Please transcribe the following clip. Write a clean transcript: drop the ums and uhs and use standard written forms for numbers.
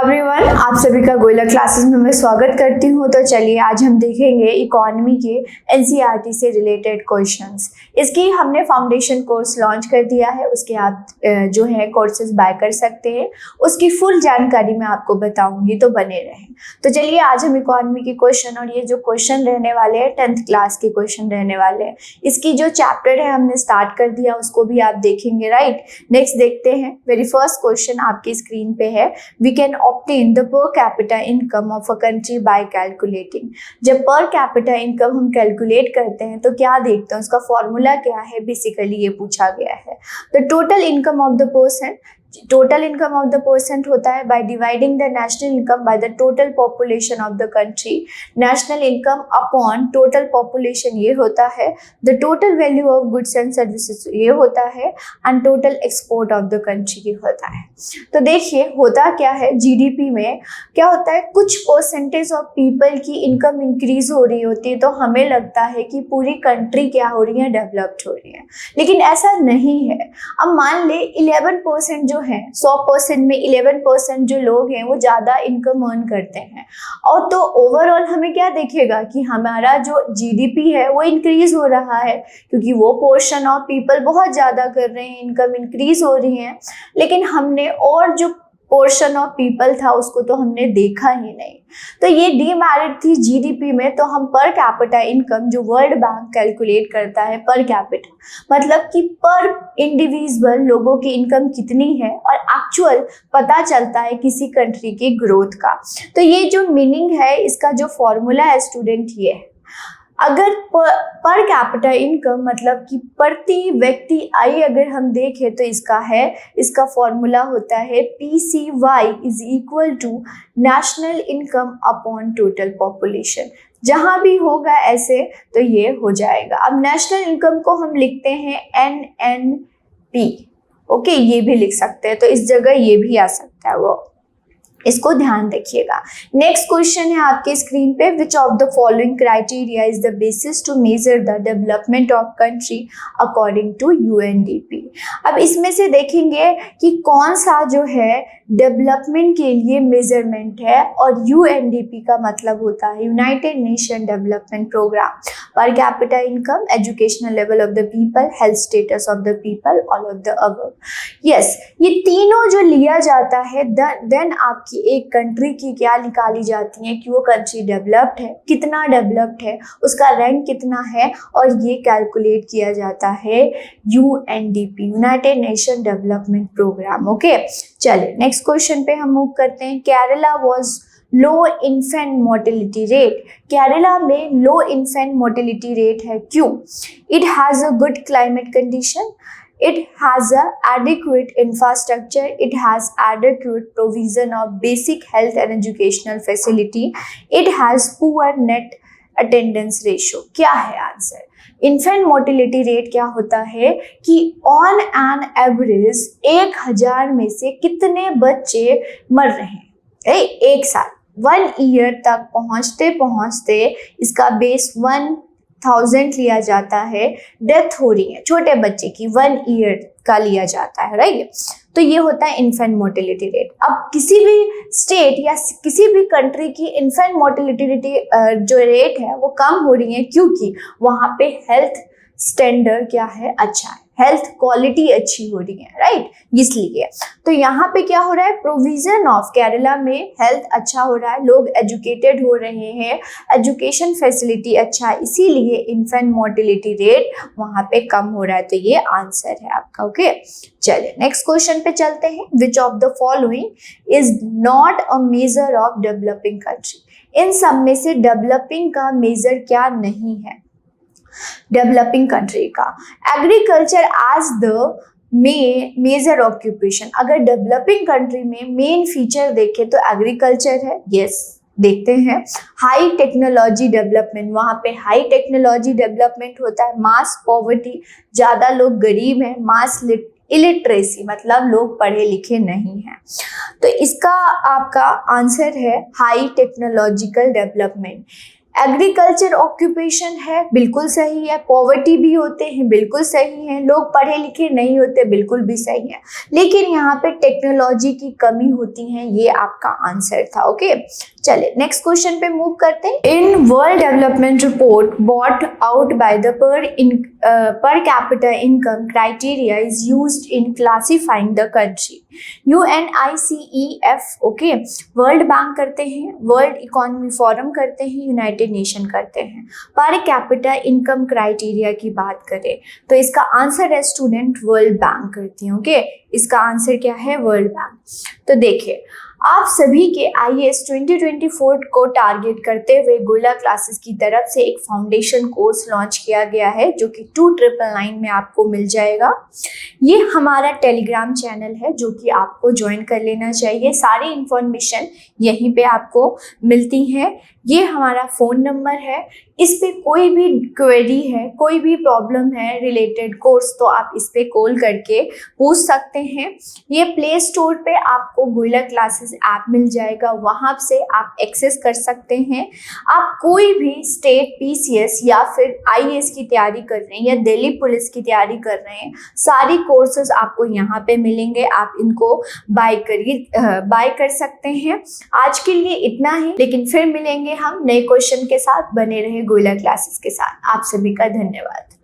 Everyone, आप सभी का गोयला क्लासेस में मैं स्वागत करती हूँ। तो चलिए आज हम देखेंगे इकोनॉमी के एनसीईआरटी से रिलेटेड क्वेश्चंस। इसकी हमने फाउंडेशन कोर्स लॉन्च कर दिया है, उसके आप जो है कोर्सेज बाय कर सकते हैं। उसकी फुल जानकारी मैं आपको बताऊंगी, तो बने रहें। तो चलिए आज हम इकोनॉमी के क्वेश्चन, और ये जो क्वेश्चन रहने वाले हैं 10th क्लास के क्वेश्चन रहने वाले हैं। इसकी जो चैप्टर है हमने स्टार्ट कर दिया, उसको भी आप देखेंगे, राइट। नेक्स्ट देखते हैं। वेरी फर्स्ट क्वेश्चन आपकी स्क्रीन पे है, we can obtain the per capita income of a country by calculating। जब per capita income हम कैलकुलेट करते हैं तो क्या देखते हैं, उसका फॉर्मूला क्या है, बेसिकली ये पूछा गया है। तो total income of the person, total income of the person होता है by dividing the national income by the total population of the country. National income upon total population ये होता है। The total value of goods and services ये होता है, and total export of the country ये होता है। तो देखिए होता क्या है, जीडीपी में क्या होता है, कुछ परसेंटेज ऑफ पीपल की इनकम इंक्रीज हो रही होती है तो हमें लगता है कि पूरी कंट्री क्या हो रही है, डेवलप्ड हो रही है, लेकिन ऐसा नहीं है। अब मान ले 11% जो है, 100% में 11% जो लोग हैं वो ज़्यादा इनकम अर्न करते हैं, और तो ओवरऑल हमें क्या देखेगा कि हमारा जो जीडीपी है वो इंक्रीज हो रहा है, क्योंकि वो पोर्शन ऑफ पीपल बहुत ज़्यादा कर रहे हैं, इनकम इंक्रीज हो रही है। लेकिन हमने और जो पोर्शन ऑफ पीपल था उसको तो हमने देखा ही नहीं। तो ये डीमेरिट थी जीडीपी में। तो हम पर कैपिटा इनकम जो वर्ल्ड बैंक कैलकुलेट करता है, पर कैपिटा मतलब कि पर इंडिविजुअल लोगों की इनकम कितनी है, और एक्चुअल पता चलता है किसी कंट्री की ग्रोथ का। तो ये जो मीनिंग है, इसका जो फॉर्मूला है स्टूडेंट ये है। अगर पर कैपिटा इनकम मतलब कि प्रति व्यक्ति आय अगर हम देखें तो इसका फॉर्मूला होता है PCY is equal to national income upon total population. जहाँ भी होगा ऐसे तो ये हो जाएगा। अब नेशनल इनकम को हम लिखते हैं NNP, ओके, ये भी लिख सकते हैं, तो इस जगह ये भी आ सकता है, वो इसको ध्यान रखिएगा। नेक्स्ट क्वेश्चन है आपके स्क्रीन पे, which of the following criteria is the basis to measure the development of country according to UNDP। अब इसमें से देखेंगे कि कौन सा जो है डेवलपमेंट के लिए मेजरमेंट है, और UNDP का मतलब होता है United Nation Development Programme. Per capita income, educational level of the people, health status of the people, all of the above. Yes, ये तीनों जो लिया जाता है देन आपकी एक कंट्री की क्या निकाली जाती है कि वो कंट्री डेवलप्ड है, कितना डेवलप्ड है, उसका रैंक कितना है, और ये कैलकुलेट किया जाता है UNDP, United Nation Development Programme. Okay, चलिए नेक्स्ट क्वेश्चन पे हम मूव करते हैं। Kerala was low infant mortality rate. Kerala में लो इन्फेंट मोर्टेलिटी रेट है, क्यों? It has a good climate condition, it has a adequate infrastructure, it has adequate provision of basic health and educational facility, it has poor net attendance ratio। क्या है answer? Infant mortality rate क्या होता है कि on an average 1000 में से कितने बच्चे मर रहे हैं एक साल, 1 ईयर तक पहुंचते पहुंचते इसका बेस 1000 लिया जाता है, डेथ हो रही है छोटे बच्चे की 1 ईयर का लिया जाता है, राइट। तो ये होता है इन्फेंट मोर्टेलिटी रेट। अब किसी भी स्टेट या किसी भी कंट्री की इन्फेंट मोर्टेलिटी जो रेट है वो कम हो रही है, क्योंकि वहाँ पे हेल्थ स्टैंडर्ड क्या है, अच्छा है, हेल्थ क्वालिटी अच्छी हो रही है, राइट, इसलिए। तो यहाँ पे क्या हो रहा है, प्रोविजन ऑफ, केरला में हेल्थ अच्छा हो रहा है, लोग एजुकेटेड हो रहे हैं, एजुकेशन फैसिलिटी अच्छा है, इसीलिए इन्फेंट मोर्टेलिटी रेट वहाँ पे कम हो रहा है। तो ये आंसर है आपका। ओके, चलिए नेक्स्ट क्वेश्चन पे चलते हैं। Which of the following is not a major of developing country. इन सब में से डेवलपिंग का मेजर क्या नहीं है डेवलपिंग कंट्री का? Agriculture as the major occupation. अगर डेवलपिंग कंट्री में मेन फीचर देखें तो एग्रीकल्चर है, यस, देखते हैं। हाई टेक्नोलॉजी डेवलपमेंट, वहाँ पे हाई टेक्नोलॉजी डेवलपमेंट होता है। मास पॉवर्टी, ज़्यादा लोग गरीब हैं। मास इलिटरेसी मतलब लोग पढ़े लिखे नहीं हैं। तो इसका आपका आंसर है high technological development. Agriculture occupation है, बिल्कुल सही है। पॉवर्टी भी होते हैं, बिल्कुल सही है। लोग पढ़े लिखे नहीं होते, बिल्कुल भी सही है। लेकिन यहाँ पे टेक्नोलॉजी की कमी होती है, ये आपका आंसर था। ओके, चले नेक्स्ट क्वेश्चन पे मूव करते हैं। In world development report bought out by the per capita income criteria is used in classifying the country. UNICEF, okay, world bank करते हैं, वर्ल्ड इकोनॉमी फोरम करते हैं, यूनाइटेड नेशन करते हैं। पर कैपिटा इनकम क्राइटेरिया की बात करें तो इसका आंसर है स्टूडेंट वर्ल्ड बैंक करती है। ओके, इसका आंसर क्या है? World bank. तो देखिए, आप सभी के IAS 2024 को टारगेट करते हुए गोयला क्लासेस की तरफ से एक फाउंडेशन कोर्स लॉन्च किया गया है जो कि 2999 में आपको मिल जाएगा। ये हमारा टेलीग्राम चैनल है जो कि आपको ज्वाइन कर लेना चाहिए। सारी इंफॉर्मेशन यहीं पे आपको मिलती है। ये हमारा फ़ोन नंबर है, इस पे कोई भी क्वेरी है, कोई भी प्रॉब्लम है रिलेटेड कोर्स, तो आप इस पे कॉल करके पूछ सकते हैं। ये प्ले स्टोर पे आपको गोयला क्लासेस ऐप मिल जाएगा, वहाँ से आप एक्सेस कर सकते हैं। आप कोई भी स्टेट PCS या फिर IAS की तैयारी कर रहे हैं या दिल्ली पुलिस की तैयारी कर रहे हैं, सारी कोर्सेज आपको यहाँ पे मिलेंगे। आप इनको बाय कर सकते हैं। आज के लिए इतना ही, लेकिन फिर मिलेंगे हम नए क्वेश्चन के साथ। बने रहे गोयला क्लासेस के साथ। आप सभी का धन्यवाद।